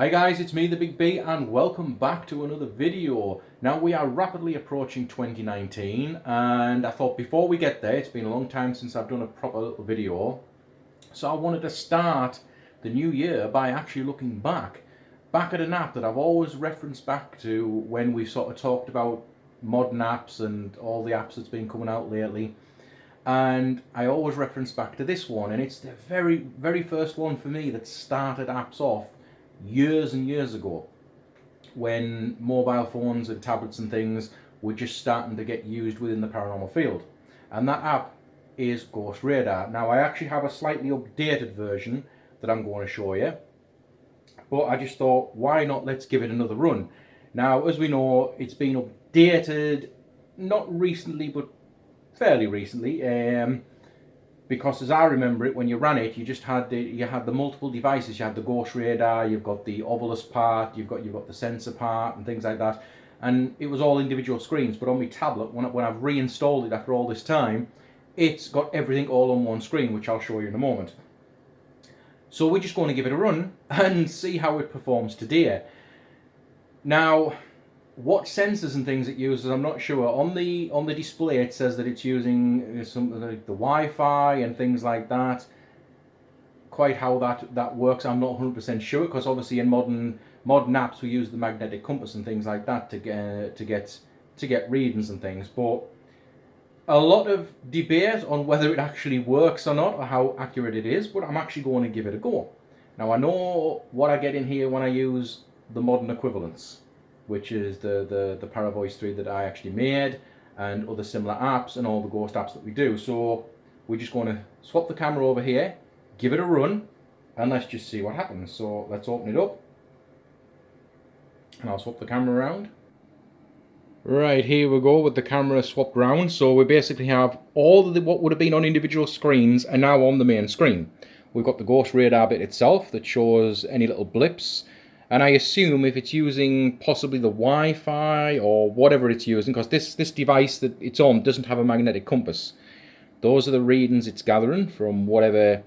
Hi guys, it's me, the Big B, and welcome back to another video. Now we are rapidly approaching 2019, and I thought before we get there, it's been a long time since I've done a proper little video, so I wanted to start the new year by actually looking back at an app that I've always referenced back to when we've sort of talked about modern apps and all the apps that's been coming out lately. And I always reference back to this one, and it's the very first one for me that started apps off years and years ago, when mobile phones and tablets and things were just starting to get used within the paranormal field. And that app is GhostRadar. Now I actually have a slightly updated version that I'm going to show you, but I just thought, why not, let's give it another run. Now, as we know, it's been updated not recently but fairly recently, because as I remember it, when you ran it, you just had the multiple devices. You had the GhostRadar, you've got the obelisk part, you've got the sensor part and things like that, and it was all individual screens. But on my tablet, when I've reinstalled it after all this time, it's got everything all on one screen, which I'll show you in a moment. So we're just going to give it a run and see how it performs today. Now, what sensors and things it uses, I'm not sure. On the display it says that it's using something like the Wi-Fi and things like that. Quite how that works, I'm not 100% sure, because obviously in modern apps we use the magnetic compass and things like that to get readings and things. But a lot of debate on whether it actually works or not, or how accurate it is. But I'm actually going to give it a go. Now I know what I get in here when I use the modern equivalents, which is the Paravoice 3 that I actually made, and other similar apps and all the ghost apps that we do. So we're just going to swap the camera over here, give it a run, and let's just see what happens. So let's open it up, and I'll swap the camera around. Right, here we go with the camera swapped round. So we basically have all of what would have been on individual screens are now on the main screen. We've got the GhostRadar bit itself that shows any little blips. And I assume if it's using possibly the Wi-Fi or whatever it's using, because this device that it's on doesn't have a magnetic compass. Those are the readings it's gathering from whatever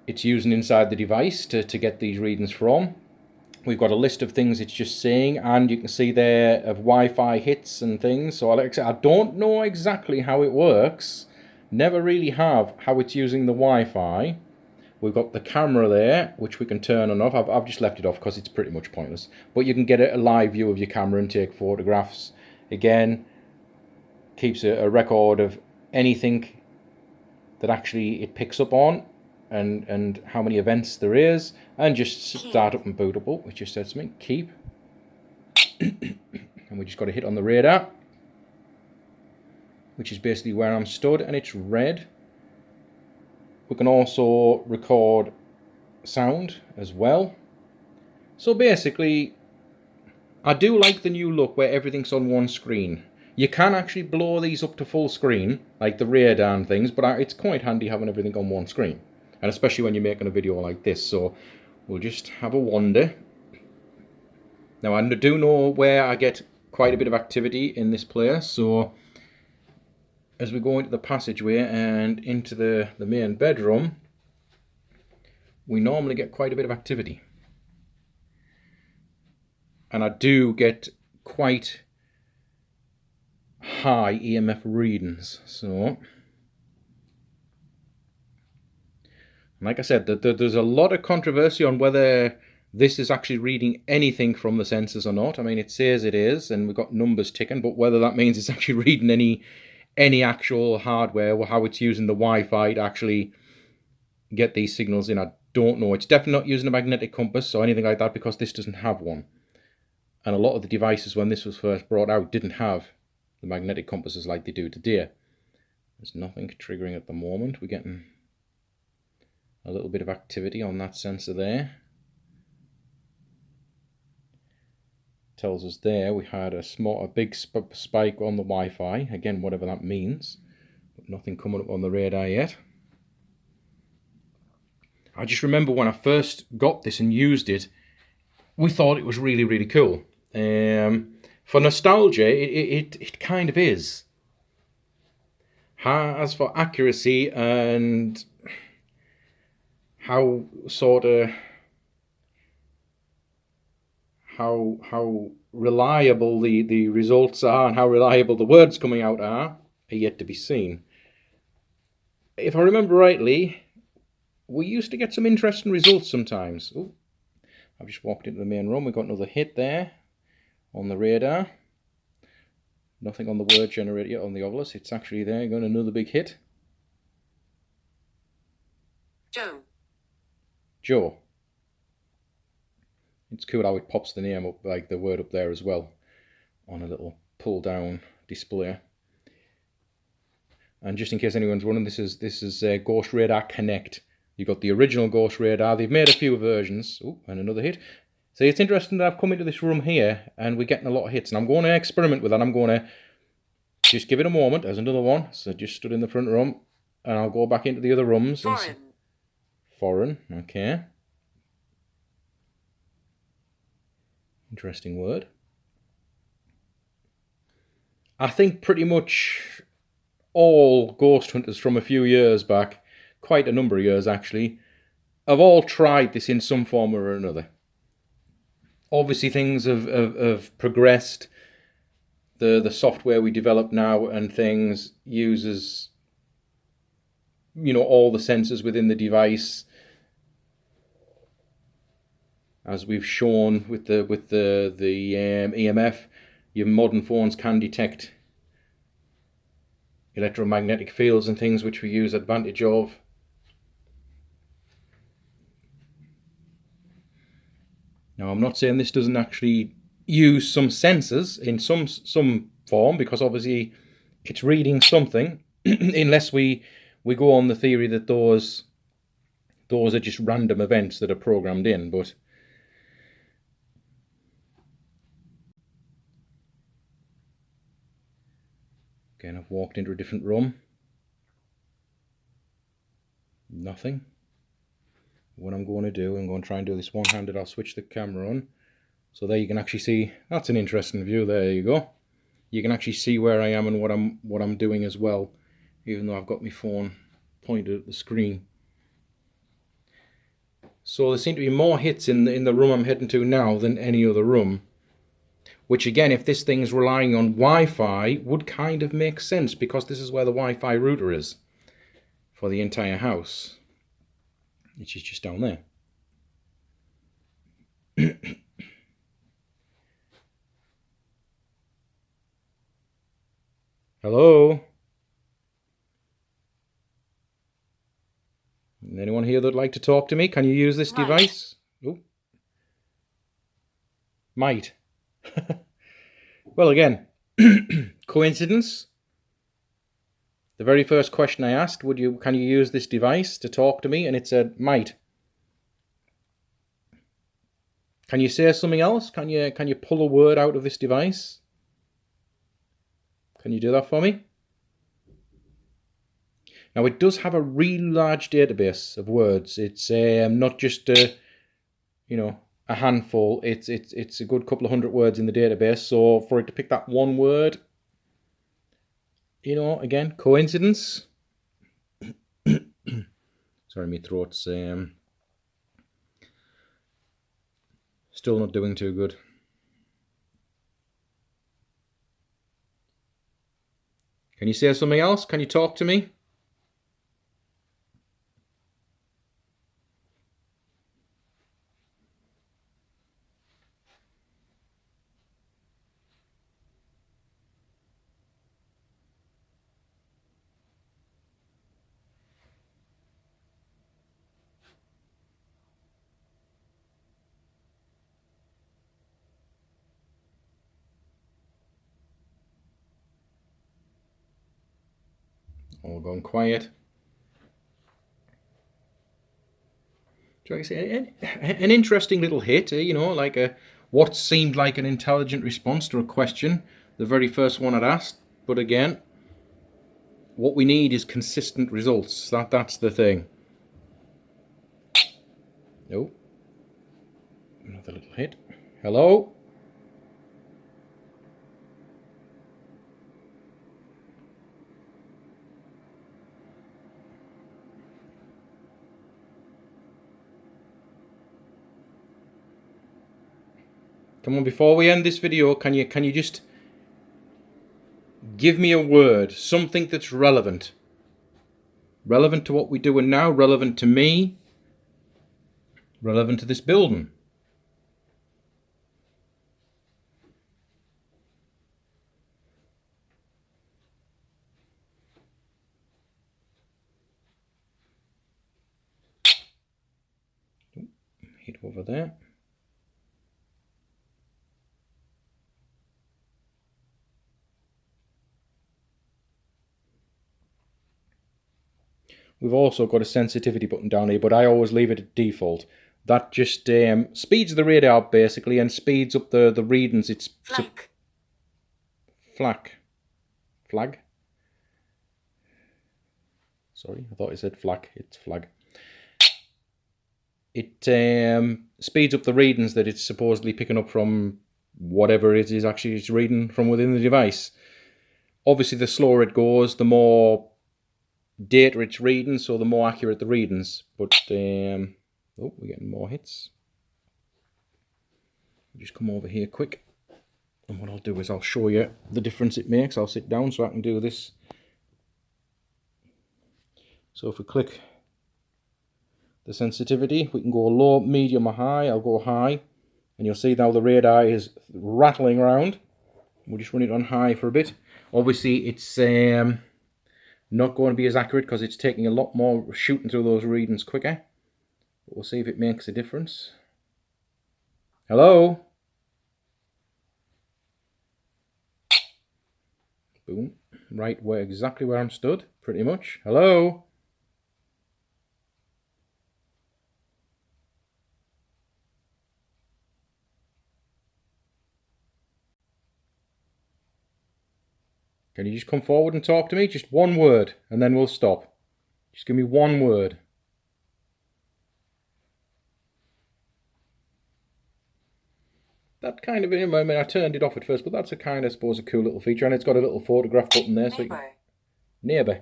it's using inside the device to get these readings from. We've got a list of things it's just saying, and you can see there of Wi-Fi hits and things. So like I said, I don't know exactly how it works. Never really have how it's using the Wi-Fi. We've got the camera there, which we can turn on and off. I've just left it off because it's pretty much pointless. But you can get a live view of your camera and take photographs. Again, keeps a record of anything that actually it picks up on, and how many events there is. And just start up and boot up, which just says to me, keep. And we just got to hit on the radar, which is basically where I'm stood, and it's red. We can also record sound as well. So basically, I do like the new look where everything's on one screen. You can actually blow these up to full screen, like the radar and things, but it's quite handy having everything on one screen. And especially when you're making a video like this. So we'll just have a wander. Now I do know where I get quite a bit of activity in this place, so as we go into the passageway and into the main bedroom, we normally get quite a bit of activity. And I do get quite high EMF readings. So, like I said, there's a lot of controversy on whether this is actually reading anything from the sensors or not. I mean, it says it is, and we've got numbers ticking, but whether that means it's actually reading any actual hardware, or how it's using the Wi-Fi to actually get these signals in, I don't know. It's definitely not using a magnetic compass or anything like that, because this doesn't have one. And a lot of the devices when this was first brought out didn't have the magnetic compasses like they do today. There's nothing triggering at the moment. We're getting a little bit of activity on that sensor there. Tells us there we had a big spike on the Wi-Fi, again whatever that means, but nothing coming up on the radar yet. I just remember when I first got this and used it, we thought it was really cool. For nostalgia, it kind of is. As for accuracy and how sort of how reliable the results are and how reliable the words coming out are yet to be seen. If I remember rightly, we used to get some interesting results sometimes. Oh, I've just walked into the main room. We've got another hit there on the radar. Nothing on the word generator yet on the obelisk. It's actually there. Got another big hit. Joe. It's cool how it pops the name up, like the word up there as well, on a little pull down display. And just in case anyone's wondering, this is GhostRadar Connect. You've got the original GhostRadar. They've made a few versions. Oh, and another hit. So it's interesting that I've come into this room here and we're getting a lot of hits. And I'm going to experiment with that. I'm going to just give it a moment. There's another one. So just stood in the front room. And I'll go back into the other rooms. Foreign. Foreign, okay. Interesting word. I think pretty much all ghost hunters from a few years back, quite a number of years actually, have all tried this in some form or another. Obviously things have progressed. The software we develop now and things uses, you know, all the sensors within the device, as we've shown with the EMF. Your modern phones can detect electromagnetic fields and things, which we use advantage of. Now, I'm not saying this doesn't actually use some sensors in some form, because obviously it's reading something, unless we go on the theory that those are just random events that are programmed in. But again, I've walked into a different room. Nothing. What I'm going to do, I'm going to try and do this one-handed. I'll switch the camera on. So there you can actually see, that's an interesting view. There you go. You can actually see where I am and what I'm doing as well, even though I've got my phone pointed at the screen. So there seem to be more hits in the room I'm heading to now than any other room. Which again, if this thing's relying on Wi-Fi, would kind of make sense, because this is where the Wi-Fi router is for the entire house, which is just down there. Hello? Anyone here that'd like to talk to me? Can you use this device? Oh. Might. Well, again, coincidence? The very first question I asked, can you use this device to talk to me? And it said, might. Can you say something else? Can you pull a word out of this device? Can you do that for me? Now, it does have a really large database of words. It's not just a handful. It's a good couple of hundred words in the database. So for it to pick that one word, again, coincidence? Sorry, my throat's still not doing too good. Can you say something else? Can you talk to me? All gone quiet. So I say an interesting little hit, like what seemed like an intelligent response to a question, the very first one I'd asked. But again, what we need is consistent results. That's the thing. Oh, another little hit. Hello? Come on, before we end this video, can you just give me a word, something that's relevant. Relevant to what we're doing now, relevant to me, relevant to this building. Hit over there. We've also got a sensitivity button down here, but I always leave it at default. That just speeds the radar basically and speeds up the readings. It's flag. Sorry, I thought it said flag. It's flag. It speeds up the readings that it's supposedly picking up from whatever it is actually it's reading from within the device. Obviously, the slower it goes, the more data it's reading, so the more accurate the readings. But oh, we're getting more hits. Just come over here quick, and what I'll do is I'll show you the difference it makes. I'll sit down so I can do this. So if we click the sensitivity, we can go low, medium or high. I'll go high, and you'll see now the radar is rattling around. We'll just run it on high for a bit. Obviously it's not going to be as accurate because it's taking a lot more, shooting through those readings quicker. But we'll see if it makes a difference. Hello? Boom. Right where exactly where I'm stood, pretty much. Hello? Can you just come forward and talk to me? Just one word, and then we'll stop. Just give me one word. That kind of, I mean, I turned it off at first, but that's a kind of, I suppose, a cool little feature, and it's got a little photograph button there. So neighbour.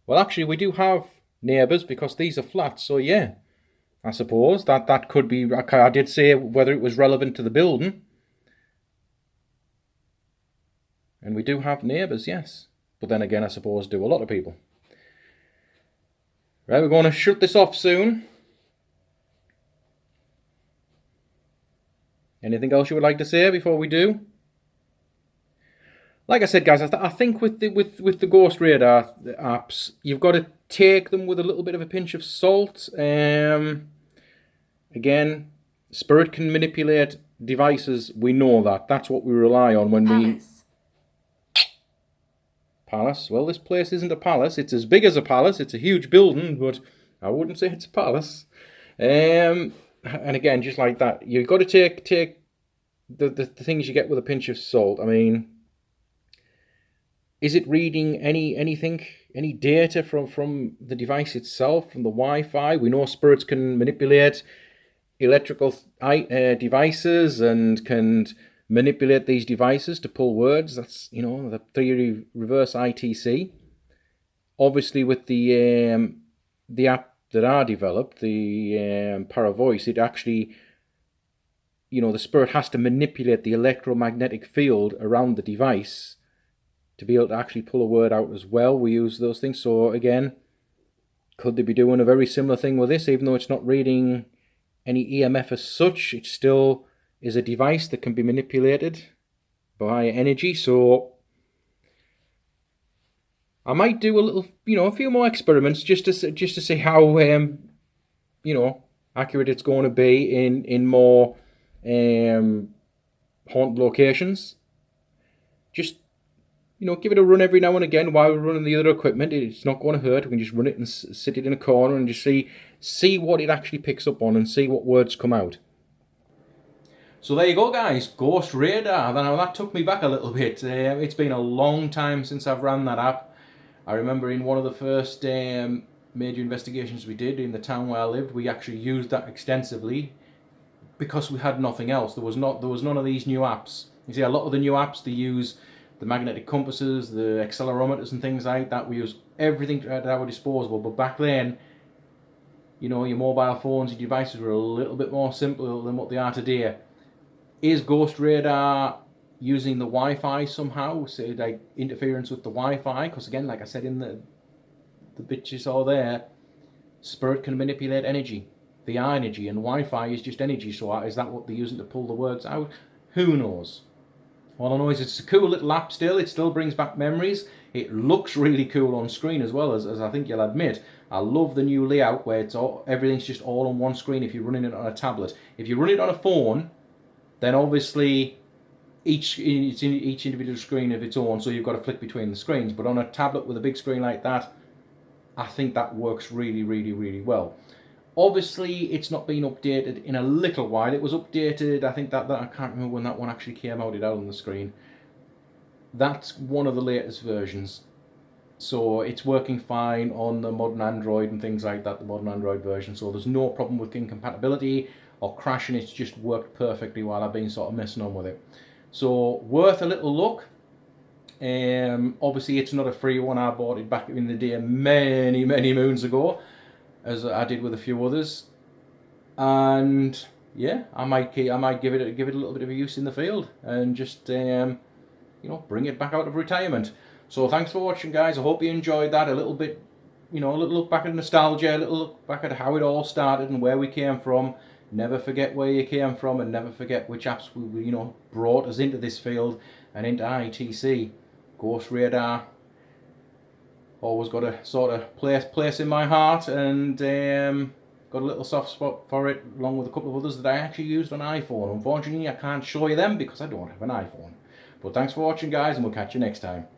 Well, actually, we do have neighbours because these are flats, so yeah. I suppose that could be, I did say whether it was relevant to the building. And we do have neighbours, yes. But then again, I suppose do a lot of people. Right, we're going to shut this off soon. Anything else you would like to say before we do? Like I said, guys, I think with the GhostRadar apps, you've got to take them with a little bit of a pinch of salt. Again, Spirit can manipulate devices. We know that. That's what we rely on when we... Palace. Well, this place isn't a palace. It's as big as a palace. It's a huge building, but I wouldn't say it's a palace. And again, just like that, you've got to take the things you get with a pinch of salt. I mean, is it reading anything, any data from the device itself, from the Wi-Fi? We know spirits can manipulate electrical devices and can manipulate these devices to pull words. That's, you know, the theory reverse ITC. Obviously, with the app that I developed, the Paravoice, it actually, you know, the spirit has to manipulate the electromagnetic field around the device to be able to actually pull a word out as well. We use those things. So again, could they be doing a very similar thing with this? Even though it's not reading any EMF as such, it still is a device that can be manipulated by energy. So I might do a little, you know, a few more experiments just to see how you know, accurate it's going to be in more haunted locations. Just, you know, give it a run every now and again while we're running the other equipment. It's not going to hurt. We can just run it and sit it in a corner and just see what it actually picks up on and see what words come out. So there you go, guys, GhostRadar. Now that took me back a little bit. It's been a long time since I've ran that app. I remember in one of the first major investigations we did in the town where I lived, we actually used that extensively because we had nothing else. There was none of these new apps. You see, a lot of the new apps, they use the magnetic compasses, the accelerometers and things like that. We use everything at our disposal. But back then, you know, your mobile phones, your devices were a little bit more simple than what they are today. Is GhostRadar using the Wi-Fi somehow, so like interference with the Wi-Fi? Because again, like I said in the bit you saw there, Spirit can manipulate energy, the energy, and Wi-Fi is just energy. So is that what they're using to pull the words out? Who knows? All I know is it's a cool little app still. It still brings back memories. It looks really cool on screen as well, as I think you'll admit. I love the new layout where it's all, everything's just all on one screen if you're running it on a tablet. If you run it on a phone, then obviously each individual screen of its own, so you've got to flick between the screens. But on a tablet with a big screen like that, I think that works really, really, really well. Obviously, it's not been updated in a little while. It was updated, I think that I can't remember when that one actually came out. It out on the screen. That's one of the latest versions. So it's working fine on the modern Android and things like that, the modern Android version. So there's no problem with incompatibility or crashing. It's just worked perfectly while I've been sort of messing on with it. So worth a little look. Obviously, it's not a free one. I bought it back in the day many, many moons ago, as I did with a few others. And yeah, I might give it a little bit of a use in the field and just you know, bring it back out of retirement. So thanks for watching, guys. I hope you enjoyed that. A little bit, you know, a little look back at nostalgia, a little look back at how it all started and where we came from. Never forget where you came from, and never forget which apps you know, brought us into this field and into ITC. GhostRadar always got a sort of place in my heart, and got a little soft spot for it, along with a couple of others that I actually used on iPhone. Unfortunately, I can't show you them because I don't have an iPhone. But thanks for watching, guys, and we'll catch you next time.